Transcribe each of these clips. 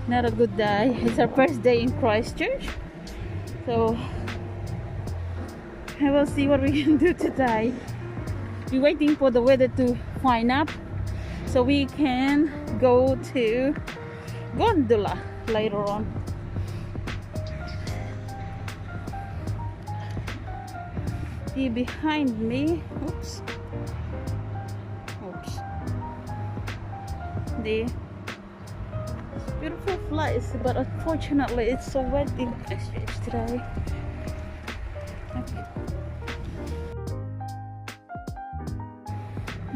Not a good day. It's our first day in Christchurch, so I will see what we can do today. We're waiting for the weather to fine up so we can go to gondola later on. See behind me, the beautiful flights, but unfortunately it's so wet in Christchurch today.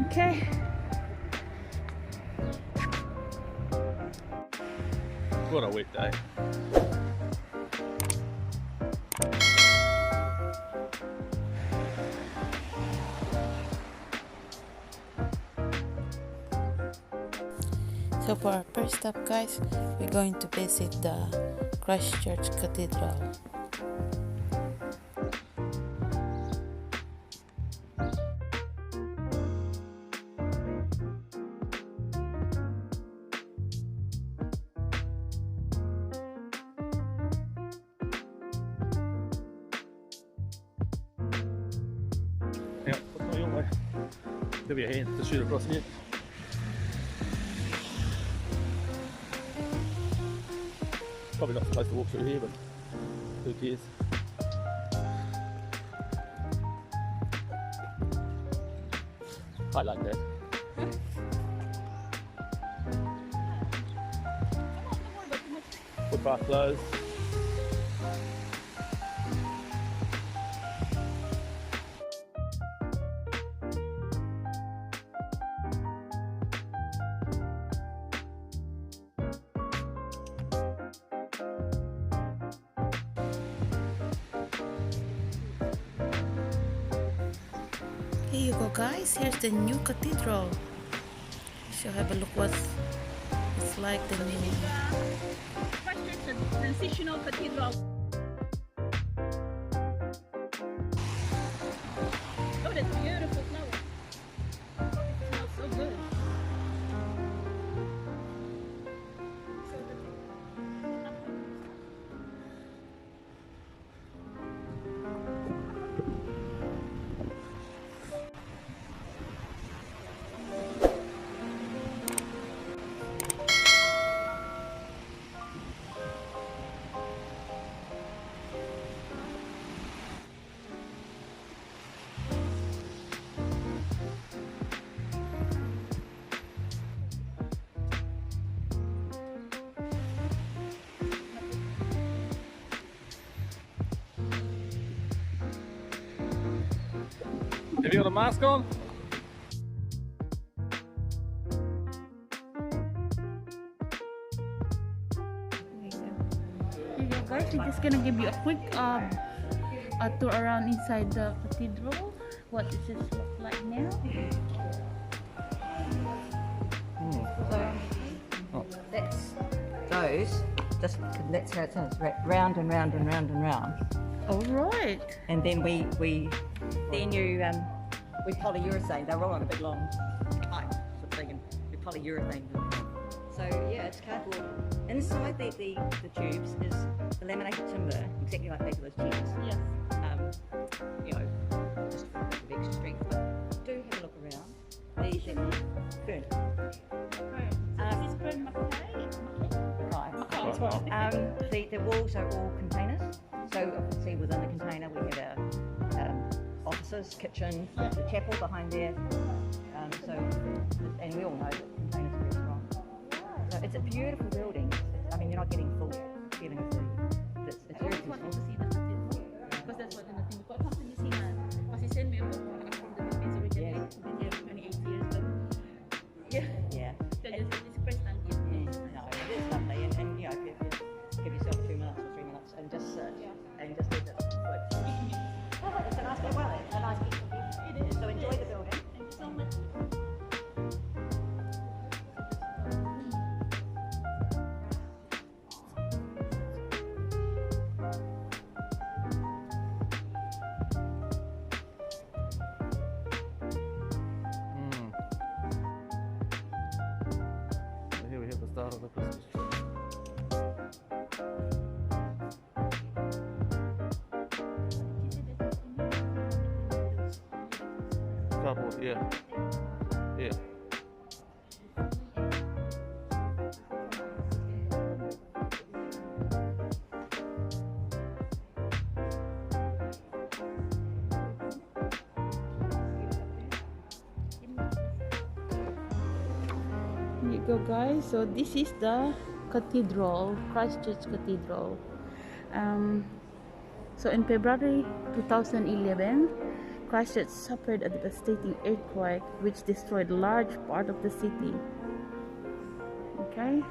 Okay. What a wet day. So for our first stop, guys, we're going to visit the Christchurch Cathedral. Yeah, what's your way? Give me a hand to shoot across here. Probably not supposed to walk through here, but who cares? I like that. Footpath closed. Here you go, guys. Here's the new cathedral. So have a look what it's like. The new Christchurch Transitional Cathedral. Oh, that's beautiful flower. It smells so good. Have you got a mask on? Here you go, guys. We're just gonna give you a quick a tour around inside the cathedral. What does this look like now? So that's those. Just that's how it sounds. Round and round and round and round. All right. And then we polyurethane. They're all on a big long pipe sort of thing, and we polyurethane them. So yeah, it's cardboard. Inside the tubes is the laminated timber, exactly like back of those chairs. Yes. You know, just for a bit of extra strength. But do have a look around. The fern. So this is fern mackay. Right. The walls are all containers. So obviously within the container we have our offices, kitchen, the chapel behind there. And we all know that containers are very strong. So it's a beautiful building. I mean, you're not getting full feeling of the. It's very I want to see the cathedral because that's what the thing. Because come to New Zealand, because he sent me over from the Philippines originally. Yeah. Been here 28 years, but yeah. Yeah. So it's first time here. No, it is lovely, and you know, give yourself 2 minutes or 3 minutes and just sit and just let it float. It's a nice bit, well, it's a nice piece of view. It is. So enjoy the building. Thank you so much. Here we have the start of the Christmas tree. starboard, yeah. Yeah. Here you go, guys. So this is the cathedral, Christchurch Cathedral. So in February 2011, Christchurch suffered a devastating earthquake which destroyed a large part of the city. Okay.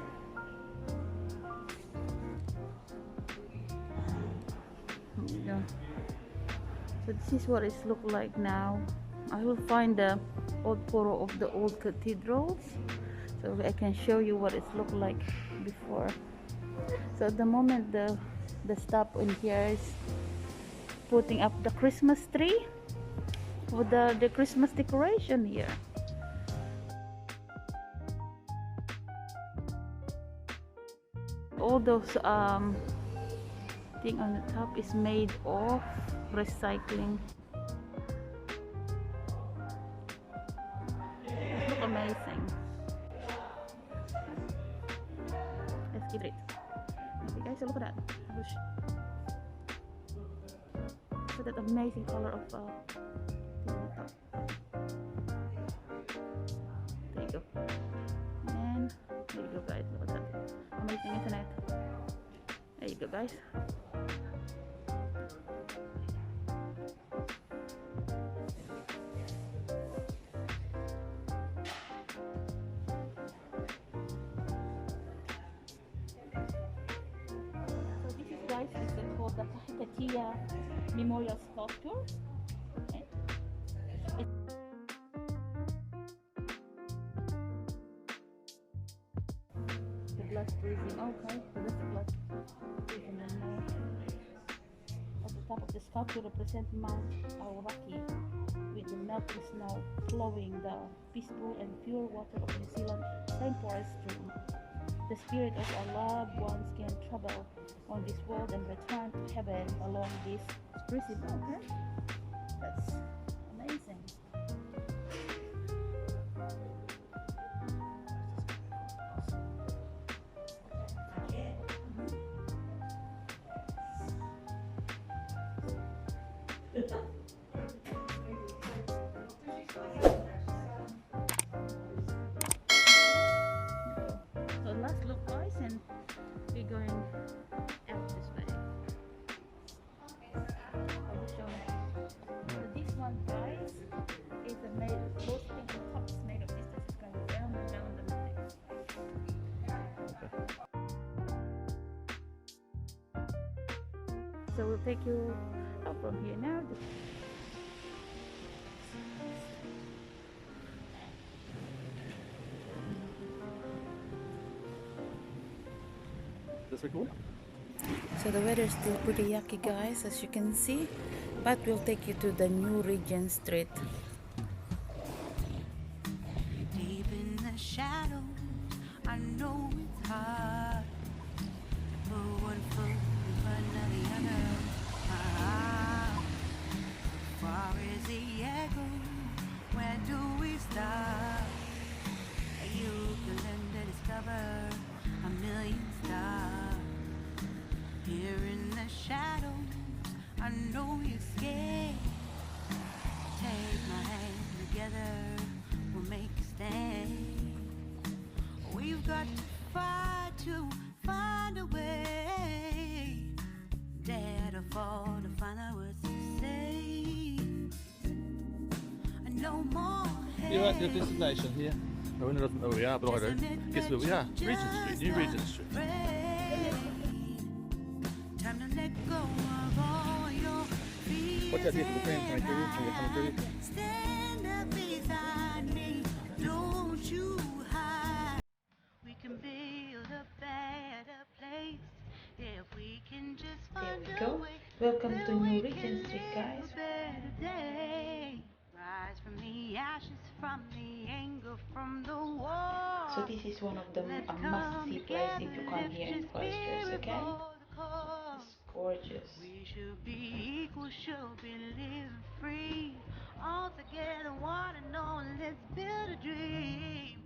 Here you go. So this is what it looks like now. I will find the old photo of the old cathedrals so I can show you what it looked like before. So at the moment the staff in here is putting up the Christmas tree with the Christmas decoration here. All those thing on the top is made of recycling. It looks amazing. Let's give it. Okay guys, so look at that. Look at that amazing color of thing on the top. There you go. And there you go guys, look at that. Amazing, isn't it? There you go guys. Guys, is called the Pt1 Memorial Sculpture. Okay. The blood freezing. Okay, so that's the blood freezing. At the top of the sculpture represent Mount Aoraki with the melting snow flowing the peaceful and pure water of New Zealand rainforest stream. The spirit of our loved ones can travel on this world and return to heaven along this crucible. Okay? That's amazing. So last look guys, and we're going out this way. I will show you. So this one guys is made of those things on top is made of this. This is going down and down the mountain. So we'll take you out from here now. That's pretty cool. So the weather is still pretty yucky guys, as you can see, but we'll take you to the new Regent Street. Deep in the shadows, I know it's hard. For one foot in front of the other. Far as the echo, where do we start? You can learn to discover a million stars. Here in the shadows, I know you're scared. Take my hand together, we'll make a stand. We've got to fight to find a way. Dare to fall to find out what to say. No more. You're at your destination here. No one doesn't know where we are, but I do. Guess where we are? Regent Street, New Regent Street. Time to let go of all your fears. Watch out here for the train coming through. Can you come through? Stand up beside me, don't you hide. We can build a better place if we can just find There we a go. way. Welcome that to we New can Regent Street live guys. a better day. Rise from the ashes, from the anger, from the war. So this is one of the must-see place if you come here in Christchurch, okay? It's gorgeous. We should be equal, should be living free. All together, one and all, let's build a dream.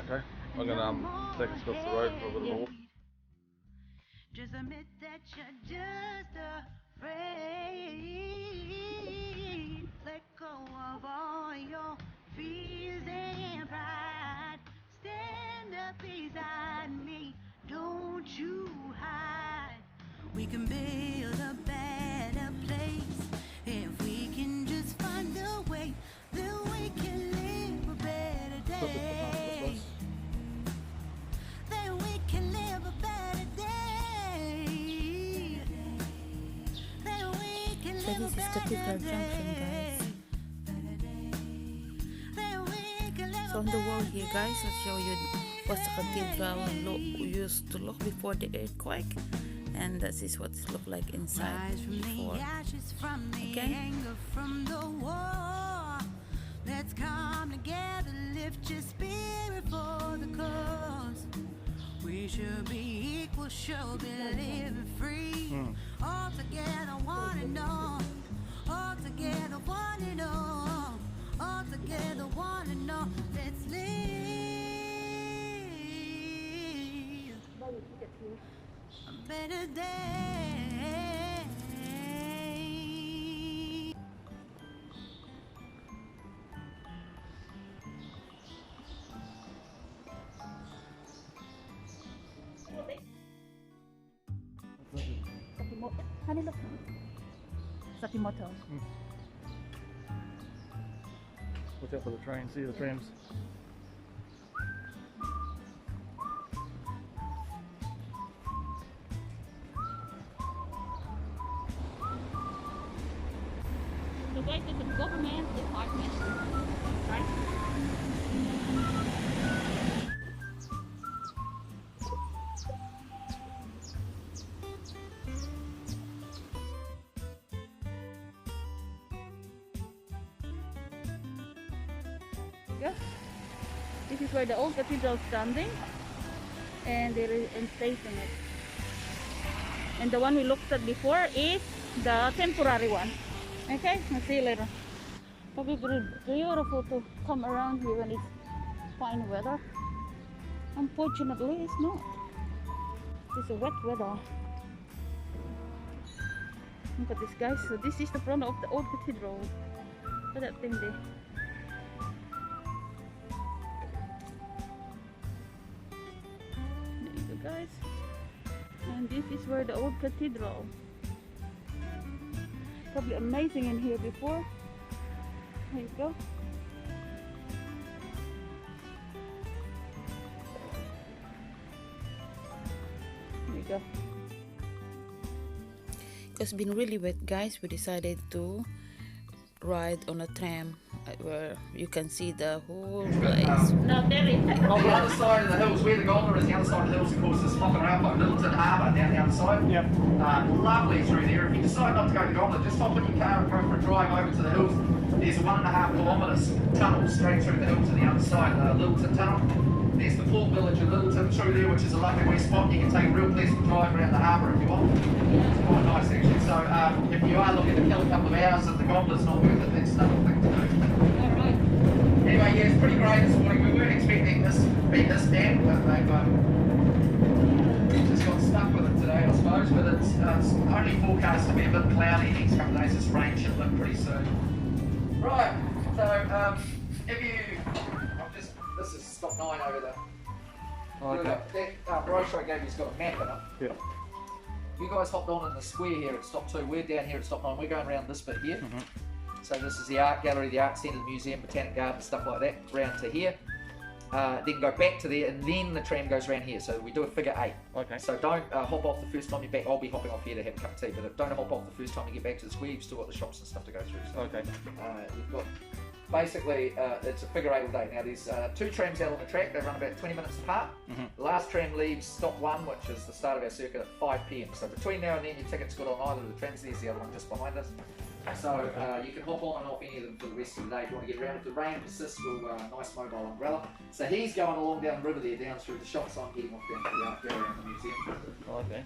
Okay, I'm gonna take us across the road for a little walk. Just admit that you're just afraid. Let go of all your fears and pride. Stand up beside me, don't you hide. We can build a better place if we can just find a way. Then we can live a better day. Then we can live a better day. Then we can So live a this is better Cathedral day. Junction, guys. Then we can live So on the wall here, guys, I'll show you what the cathedral used to look before the earthquake, and this is what it looked like inside Rise from before. the ashes, from the Okay. anger, from the war. Let's come together, lift your spirit for the cause. We should be equal, should be living free. All together, one and all. All together, one and all. All together, one and all. Let's live a better day. Sakimoto. Watch out for the train, see the trams. So guys, this is a government department, right? Yeah. This is where the old cathedral is standing, and they're replacing it. And the one we looked at before is the temporary one. Okay, I'll see you later. Probably beautiful to come around here when it's fine weather. Unfortunately, it's not. It's a wet weather. Look at this, guys. So this is the front of the old cathedral. Look at that thing there. There you go, guys. And this is where the old cathedral. Probably amazing in here before. There you go. There you go. It's been really wet, guys. We decided to ride on a tram where you can see the whole place. No, there is. On the other side of the hills, where the gondola is, the other side of the hills, of course, is flopping around like Littleton Harbour down the other side. Yep. Lovely through there. If you decide not to go to the gondola, just stop in your car and go for a drive over to the hills. There's a 1.5 kilometre tunnel straight through the hills to the other side, the Littleton Tunnel. There's the port village of Littleton through there, which is a lovely wee spot. You can take a real pleasant drive around the harbour if you want. It's quite nice actually. So if you are looking to kill a couple of hours and the gondola's not worth it, that's another thing to do. Alright. Anyway, yeah, it's pretty great this morning. We weren't expecting this to be this damp, but they've just got stuck with it today, I suppose. But it's only forecast to be a bit cloudy the next couple of days. This rain should lift pretty soon. Right, so if you, this is stop 9 over there. Oh, okay. That brochure I gave you's got a map in it. Yeah. You guys hopped on in the square here at stop 2. We're down here at stop 9. We're going around this bit here. So this is the art gallery, the art centre, the museum, botanic garden, stuff like that, round to here. Then go back to there, and then the tram goes around here. So we do a figure 8. Okay. So don't hop off the first time you're back. I'll be hopping off here to have a cup of tea, but don't hop off the first time you get back to the square. You've still got the shops and stuff to go through. So, Okay. you've got basically it's a figure 8 all day. Now there's 2 trams out on the track. They run about 20 minutes apart. The last tram leaves stop 1, which is the start of our circuit, at 5 p.m. So between now and then, your ticket's got on either of the trams. There's the other one just behind us. So you can hop on and off any of them for the rest of the day. If you want to get around, if the rain persists, we'll nice mobile umbrella. So he's going along down the river there, down through the shops. I'm getting off down to the art gallery and the museum. Okay.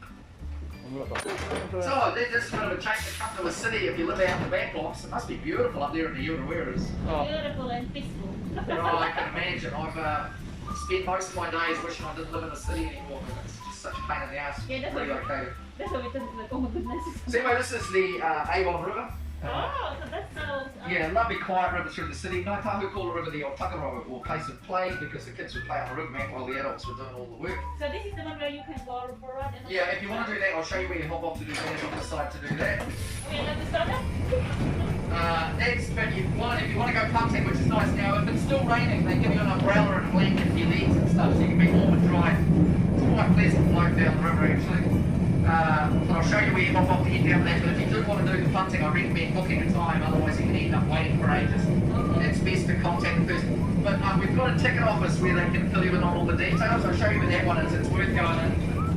So there's just a bit of a change to come to a city if you live out in the back blocks. It must be beautiful up there in the Urawaras. Beautiful and peaceful. I can imagine. I've spent most of my days wishing I didn't live in the city anymore because it's just such a pain in the ass. Yeah, that's what- relocated. That's what we think, like, oh my goodness. So anyway, this is the Avon River. Oh, so that's so... Yeah, lovely quiet river through the city. No tahu call the river the Otakaro, or place of play, because the kids would play on the riverbank while the adults were doing all the work. So this is the one where you can go for a ride and... Yeah, if you want to do that, I'll show you where you hop off to do that if you decide to do that. Okay, let's start that. But if you want to go punting, which is nice now, if it's still raining, they give you an umbrella and a blanket for your legs and stuff, so you can be warm and dry. It's quite pleasant to float down the river, actually. But I'll show you where you hop off to get down that. But if you do want to do the punting, I recommend booking a time, otherwise you can end up waiting for ages. It's best to contact the person. But we've got a ticket office where they can fill you in on all the details. I'll show you where that one is. It's worth going in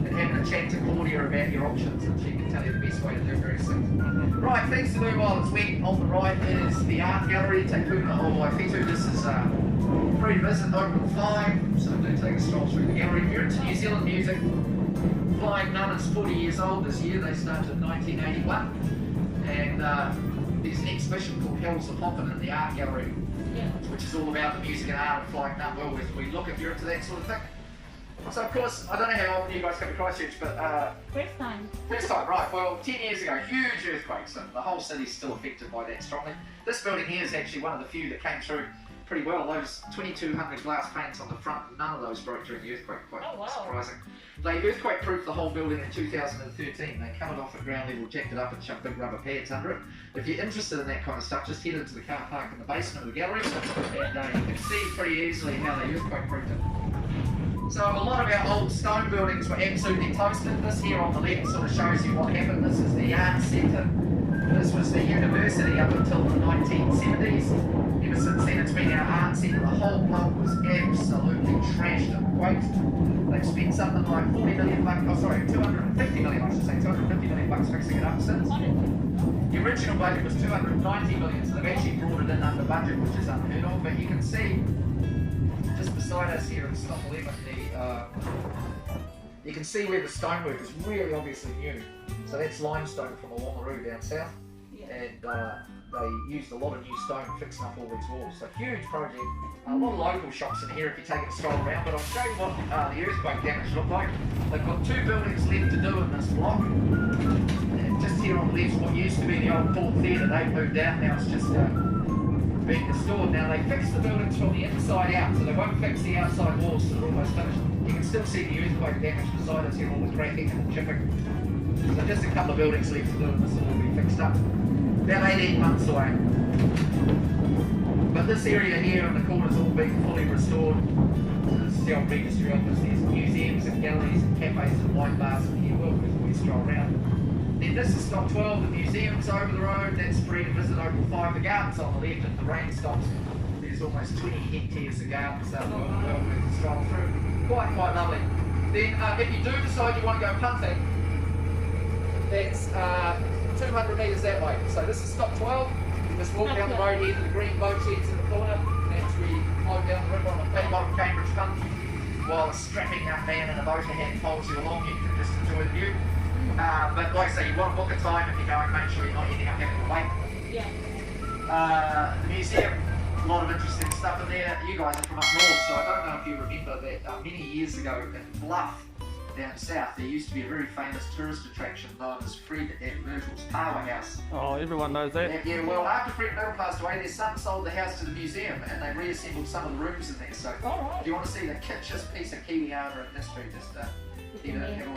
and having a chat to Claudia about your options, and she can tell you the best way to do various things. Right, things to do while it's wet. On the right is the art gallery, Te Puna o Waifetu. This is free to visit, open at 5, so do take a stroll through the gallery. If you're into New Zealand music, Flying Nun is 40 years old this year. They started in 1981, and there's an exhibition called Hells of Hoppin' in the art gallery, which is all about the music and art of Flying Nun. Well, we look if you're into that sort of thing. So of course, I don't know how often you guys come to Christchurch, but First time. first time, right? Well, 10 years ago, huge earthquake, so the whole city's still affected by that strongly. This building here is actually one of the few that came through pretty well. Those 2,200 glass panes on the front, none of those broke during the earthquake. Quite surprising. They earthquake-proofed the whole building in 2013. They cut it off at ground level, jacked it up, and shoved big rubber pads under it. If you're interested in that kind of stuff, just head into the car park in the basement of the gallery, and you can see pretty easily how they earthquake-proofed it. So a lot of our old stone buildings were absolutely toasted. This here on the left sort of shows you what happened. This is the art centre. This was the university up until the 1970s. Ever since then, it's been our art centre. The whole block was absolutely trashed and quaked. They've spent something like 40 million bucks, oh sorry, 250 million, I should say, 250 million bucks fixing it up since. The original budget was 290 million, so they've actually brought it in under budget, which is unheard of. But you can see, just beside us here in stop 11, you can see where the stonework is really obviously new. So that's limestone from Owangaroo down south, and they used a lot of new stone fixing up all these walls. So huge project. A lot of local shops in here if you take a stroll around, but I'll show you what the earthquake damage looked like. They've got 2 buildings left to do in this block. And just here on the left, what used to be the old Port Theatre, they've moved out, now it's just being restored. Now they fixed the buildings from the inside out, so they won't fix the outside walls, so they're almost finished. You can still see the earthquake damage beside us here, all the cracking and the chipping. So just a couple of buildings left to do and this will all be fixed up. About 18 months away. But this area here in the corner's all been fully restored. This is the old registry office. There's museums and galleries and cafes and wine bars in here. Well, before you stroll around. Then this is stop 12, the museum's over the road. That's free to visit over 5. The garden's on the left. If the rain stops, there's almost 20 hectares of garden, so well worth to stroll through. Quite lovely. Then if you do decide you want to go punting, that's 200 metres that way. So this is stop 12. You just walk down the road here to the green boat sheds in the corner. That's where you float down the river on a Pt1 Cambridge punt. While a strapping young man in a motor hand holds you along, you can just enjoy the view. But like I say, you want to book a time if you're going, make sure you're not ending up having to wait. Yeah. The museum, a lot of interesting stuff in there. You guys are from up north, so I don't know if you remember that many years ago in Bluff, down south, there used to be a very famous tourist attraction known as Fred and Myrtle's Powerhouse. Oh, everyone knows that. Yeah, well, after Fred Myrtle passed away, their son sold the house to the museum and they reassembled some of the rooms in there. So, if you want to see the kitschest piece of Kiwi armour in history, just keep it in.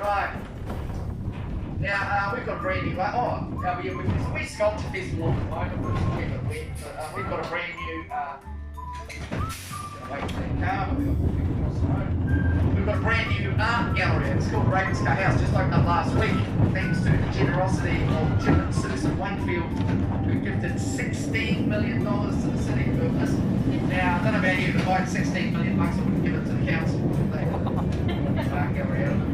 Right. Now, we've got a brand new, we sculpture festival at the moment, which is a bit wet, but we've got a brand new, we've got a brand new art gallery. It's called Ravenscar House, just opened up last week, thanks to the generosity of Jim Citizen Wakefield, who gifted $16 million to the city for this. Now, I don't know about you, but if I had $16 million, I would give it to the council. Art gallery out of it.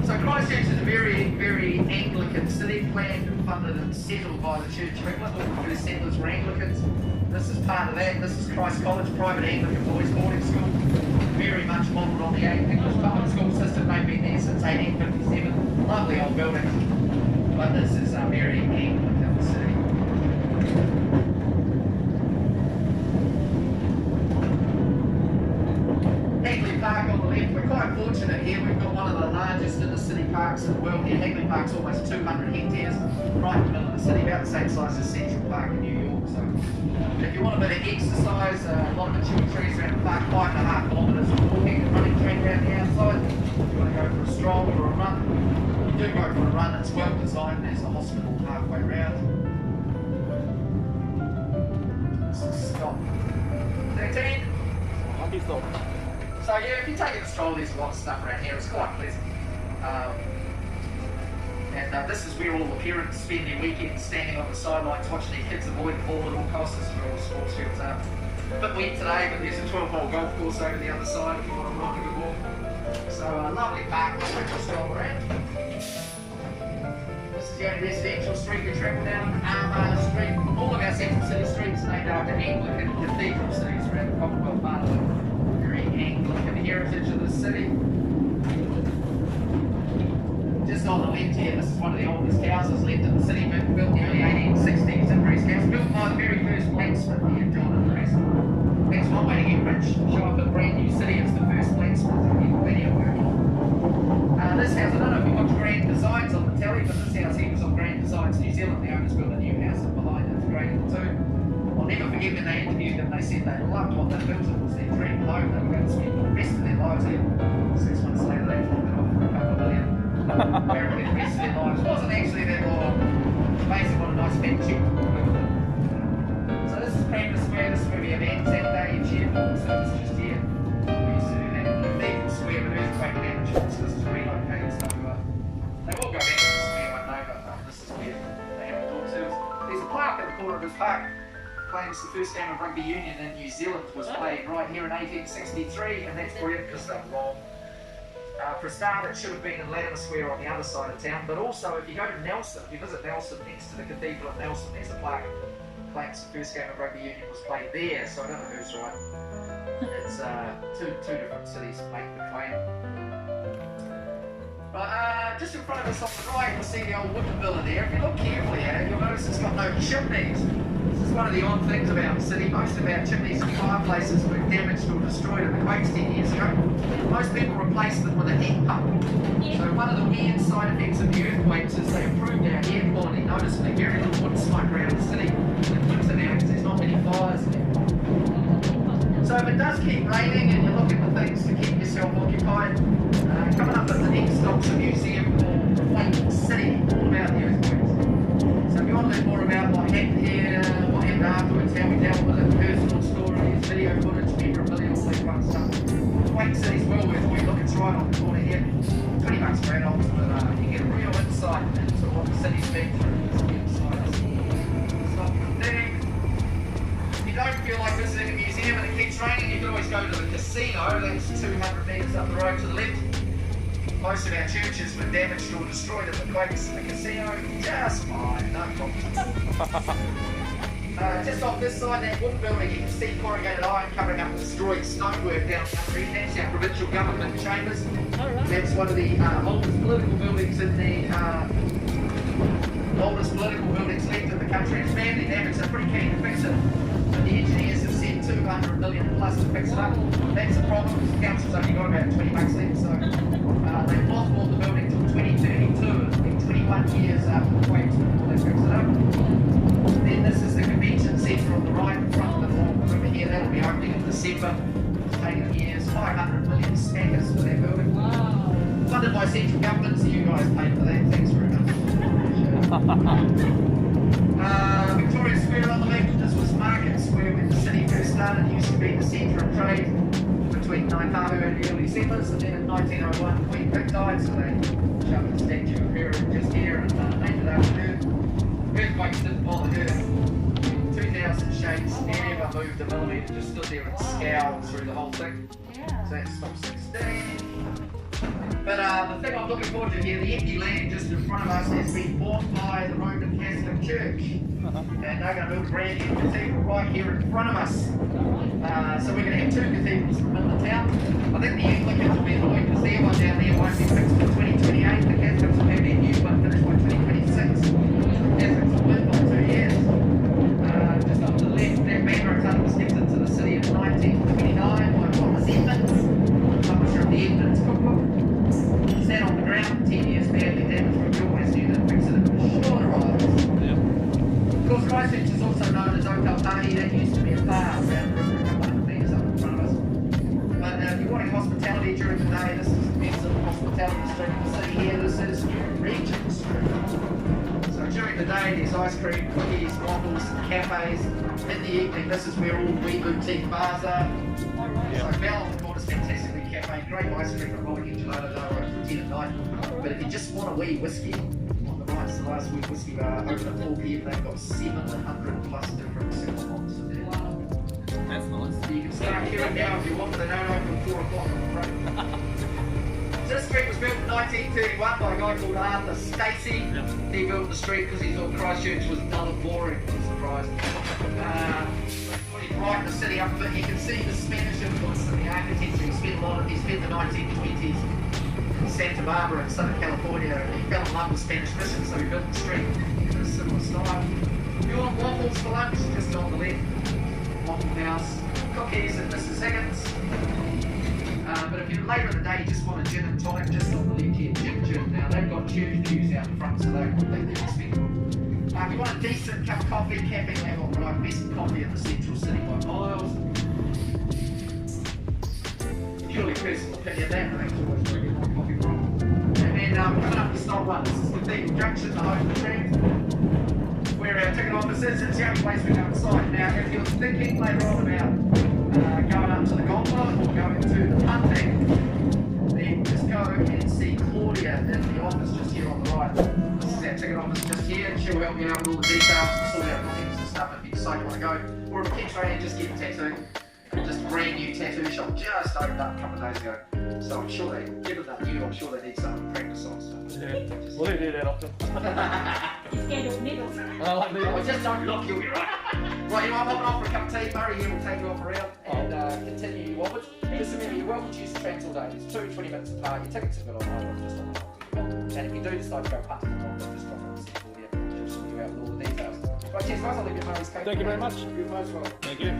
So Christchurch is a very, very Anglican city, planned and funded and settled by the Church of England. All the first settlers were Anglicans. This is part of that. This is Christ College, private Anglican boys boarding school. Very much modelled on the English public school system. They've been there since 1857. Lovely old building. But this is a very Anglican city. Hagley Park on the left. We're quite fortunate here. We've got one of the largest inner city parks in the world here. Hagley Park's almost 200 hectares, right in the middle of the city, about the same size as Central Park in New York. So if you want a bit of exercise, a lot of mature trees around the park, 5.5 kilometres of walking and running track around the outside. If you want to go for a stroll or a run, you do go for a run. It's well designed. There's a hospital halfway round. Stop. 13. Lucky stop. So yeah, if you take a stroll, there's a lot of stuff around here. It's quite pleasant. And this is where all the parents spend their weekends standing on the sidelines watching their kids avoid the ball at all costs. This is where all the sports fields are. A bit wet today, but there's a 12-hole golf course over the other side if you want to ride a good ball. So lovely park, we'll take a stroll around. This is the only residential street we travel down, Armagh Street. All of our central city streets are named after Anglican cathedral cities around the Commonwealth part of the very Anglican heritage of the city. Just on the left here, this is one of the oldest houses left in the city, built in the early 1860s in Breast House, built by the very first blacksmith here, John and Breast. That's one way to get rich, show up a brand new city as the first blacksmith and get plenty of work. This house, I don't know if you watch Grand Designs on the telly, but this house here was on Grand Designs New Zealand. The owners built a new house and behind it, integrated the two. I'll never forget when they interviewed them, they said they loved what they built. It was their dream home. They were going to spend the rest of their lives here. 6 months later, they flopped it off for a couple of million. Apparently the rest of their lives wasn't actually that long. Basically what a nice big check. So this is Cranmer Square. This is where we have Anzac Day each year. So it's just here. We used to do that. Cathedral Square, but earthquake damage forced us to relocate. So they will go back to the square one day, but this is where they have the door service. There's a plaque at the corner of this park. Claims the first game of rugby union in New Zealand was played right here in 1863, and that's brilliant because they're wrong. For a start, it should have been in Latimer Square on the other side of town, but also if you go to Nelson, if you visit Nelson next to the cathedral at Nelson, there's a plaque that claims the first game of rugby union was played there, so I don't know who's right. It's two different cities make the claim. But just in front of us on the right, you'll see the old wooden villa there. If you look carefully at it, you'll notice it's got no chimneys. This is one of the odd things about the city. Most of our chimneys and fireplaces were damaged or destroyed in the quakes 10 years ago. Most people replaced them with a heat pump. So one of the weird side effects of the earthquakes is they improved our air quality noticeably. Very little wood smoke around the city in winter now because there's not many fires there. So if it does keep raining and you're looking for things to keep yourself occupied, coming up at the next stop's a museum called Quake City, all about the earthquakes. So if you want to learn more about what happened here, what happened afterwards, how we dealt with it, personal stories, video footage, memorabilia, all that kind of stuff, Quake City's well worth a wee look. It's right on the corner here. $20 for adults, but you get a real insight into what the city's been through. If you don't feel like visiting a museum and it keeps raining, you can always go to the casino. That's 200 metres up the road to the left. Most of our churches were damaged or destroyed in the quakes. The casino, just fine, no problem. Just off this side, that wooden building, you can see corrugated iron covering up the destroyed stonework down country. That's our provincial government chambers. That's one of the oldest political buildings in the oldest political buildings left in the country. It's badly damaged. They're pretty keen to fix it. But the engineers have said 200 million plus to fix it up. That's a problem because the council's only got about $20 left. So they mothballed the building till 2032. It's been 21 years after the quakes before they fix it up. Then this is the convention centre on the right in front of the hall. Over here, that'll be opening in December. It's taken years. 500 million stackers for that building. Wow. funded by central government, so you guys paid for that. Thanks very much. Victoria Square on the left. This was Market Square when the city first started. It used to be the centre of trade between Naitahu and the early settlers, and then in 1901 Queen Vic died, so they shoved the statue of her just here and named it after her. Earthquakes didn't bother her. 2,000 shades never moved a millimetre, just stood there and scowled through the whole thing. So that's stop 16. But the thing I'm looking forward to here, the empty land just in front of us has been bought by the Roman Catholic Church. And they're going to build a brand new cathedral right here in front of us. So we're going to have 2 cathedrals in the middle of town. I think the Anglicans will be annoyed because their one down there won't be fixed for 2028. The Catholics will have their new one finished by 2026. The Catholics will live by 2 years. Just off to the left, that banner tunnel steps into the city in 1929 by Thomas Edmonds, publisher of the Edmonds Cookbook. Sat on the ground 10 years badly damaged, but we always knew that fix it was sure to rise. Of course, Christchurch is also known as Okaupahi. That used to be a bar around the river, a couple hundred metres up in front of us. But if you're wanting hospitality during the day, this is an excellent hospitality street in the city here. This is Regent Street. So during the day, there's ice cream, cookies, waffles, cafes. In the evening, this is where all wee boutique bars are. So Bell bought us fantastically cafe, great ice cream and rolling gelato over at 10 at night. But if you just want a wee whiskey, on the right's the last week whiskey bar, open at 4 PM, they've got 700 plus different single malts. That's nice. You can start queuing now if you want, but they don't open at 4 o'clock on the front. This street was built in 1931 by a guy called Arthur Stacey. He built the street because he thought Christchurch was dull and boring. I'm surprised. Right in the city up, but you can see the Spanish influence in the architecture. He spent the 1920s in Santa Barbara in Southern California, and he fell in love with Spanish missions, so he built the street in a similar style. If you want waffles for lunch, just on the left. Waffle House, cookies at Mrs. Higgins. But if you're later in the day, you just want a gin and tonic, just on the left here, Gin. Now they've got huge views out in front, so they're completely respectable. If you want a decent cup of coffee, Cafe Lab on the right, best coffee in the central city by miles. Purely personal opinion, that makes always very good coffee from. And then coming up to stop 1, this is Cathedral Junction, the home of the train, where our ticket office is. It's the only place we go inside. Now, if you're thinking later on about going up to the gondola or going to the punting, then just go and see Claudia in the office just here on the right. This is our ticket office just here, and she'll help you out with all the details and sort out bookings and stuff if you decide you want to go. Or if you're Pt1 just get a tattoo. Just a brand new tattoo shop just opened up a couple of days ago. So I'm sure they, given that new, I'm sure they need someone to practice on stuff. Yeah. Well, they do that often. You scared of needles? I like Oh, needles. just don't look, you'll be right. Right, you know, I'm hopping off for a cup of tea. Murray here will take you off around and continue your Wobbage. Just remember, you're welcome to use the trams all day. There's 2 20 minutes apart. Your tickets are good online, or just online. And if you do decide to go past the long, just drop it in the Claudia. She'll sort you out with all the details. Right, cheers guys, I'll leave you at Murray's cake. Thank you very much. You're most welcome. Thank you.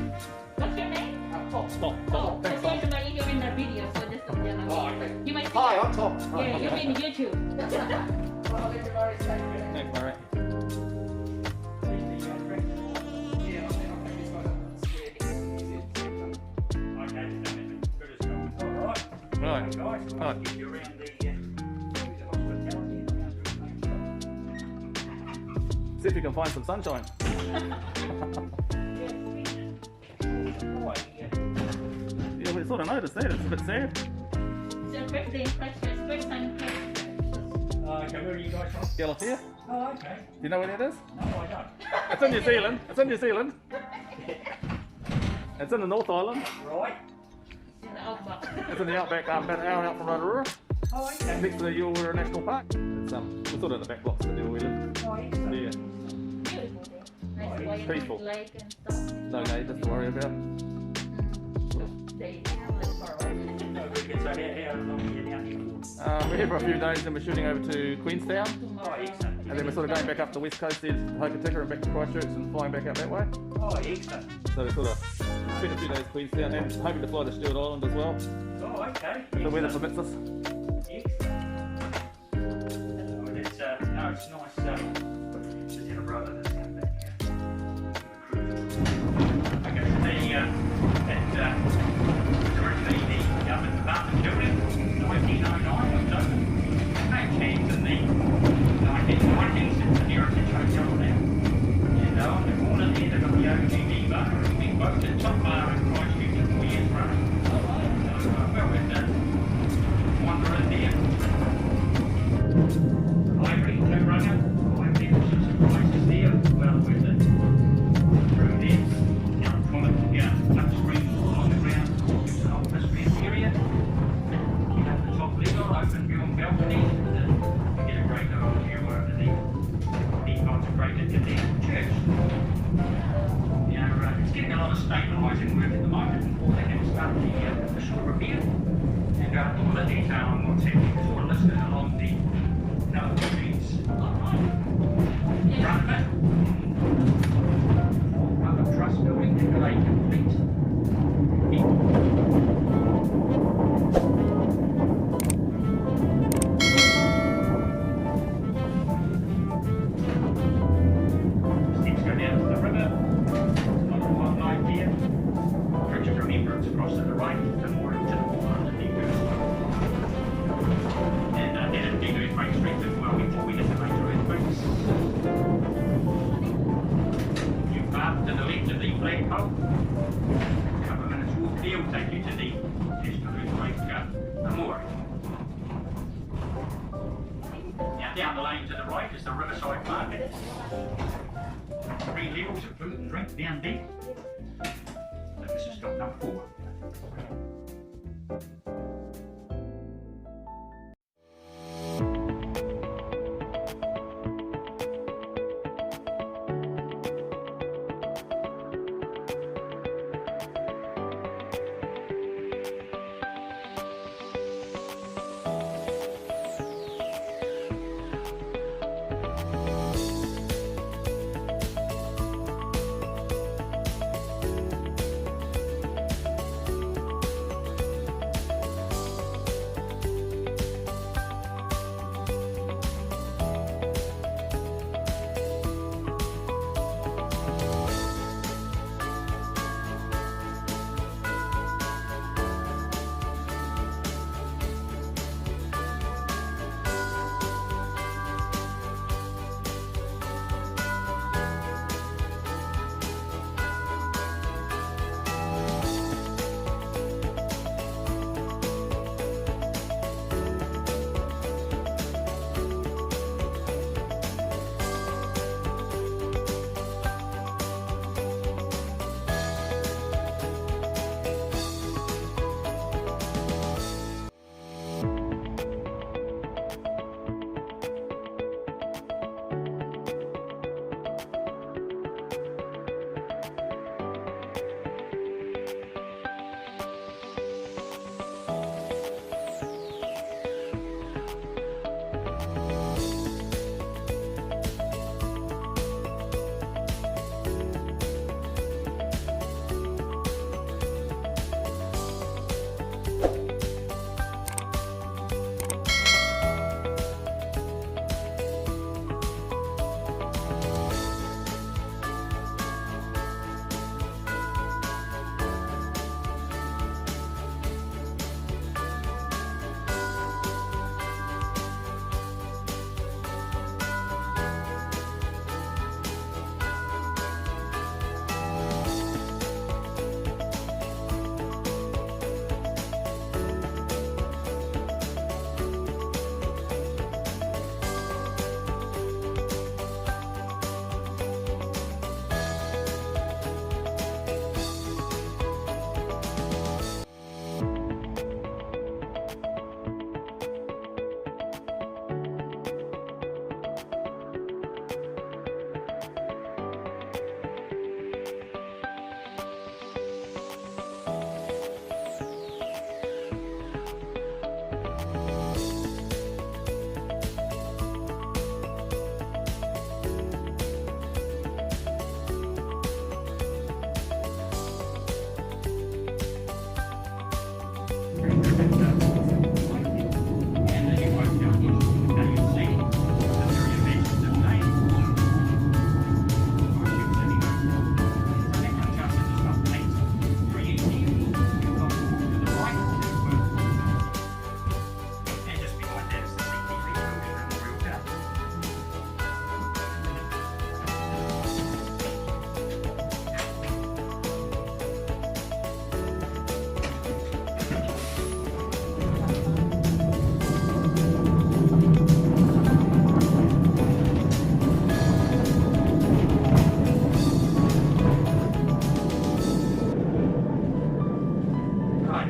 What's your name? Tom. Stop. Oh, Thanks, okay, Tom. so you're in the video, so just you know. Oh, okay. You might Hi, I'm Tom. yeah, you're in YouTube. Right, I'll leave you at Murray's cake. Thanks, Murray. Yeah, I'll take these guys up in the square here. Right. Right. See if you can find some sunshine. Yeah, we sort of noticed that. It's a bit sad. It's your birthday in Christchurch, first time in Christchurch. Okay, where are you guys from? Galatea. Oh, okay. Do you know where that is? No, I don't. It's in New Zealand. It's in New Zealand. It's in the North Island. Right. In the outback. It's in the outback, about an hour out from Rotorua, Oh, okay. next to the Uluru National Park. It's we're sort of in the back blocks of the deal we live. Oh, excellent. Yeah. Beautiful day. Nice Oh, white peaceful. lake and stuff. No neighbours to worry about. They live far away. No, very good. So how long are you down here for? We're here for a few days, then we're shooting over to Queenstown, Oh, excellent. and then we're sort of going back up the west coast there to Hokitika and back to Christchurch and flying back out that way. Oh, excellent. So we're sort of spent a few days Queenstown and hoping to fly to Stewart Island as well, Oh, okay. if the weather Excellent. permits us. Excellent. Oh, that's, no, it's nice. Just had a brother that's come back here. Okay, so that was originally the government department building, 1909, October. about the shore of here, and all the detail on what's happening is all listed along the streets. Front of it, rubber truss building, decorate complete. Steps go down to the river. It's not a long line here. Bridge of Remembrance across to the right, to more into the water underneath it. And then a big earthquake strength as well before we hit the major earthquakes. You path to the left of the flagpole. A couple of minutes walk there will take you to the National Earthquake Memorial. Now down the lane to the right is the Riverside Market. 3 levels of food and drink down deep. So this is stop number 4.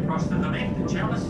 Across to the left, the chalice.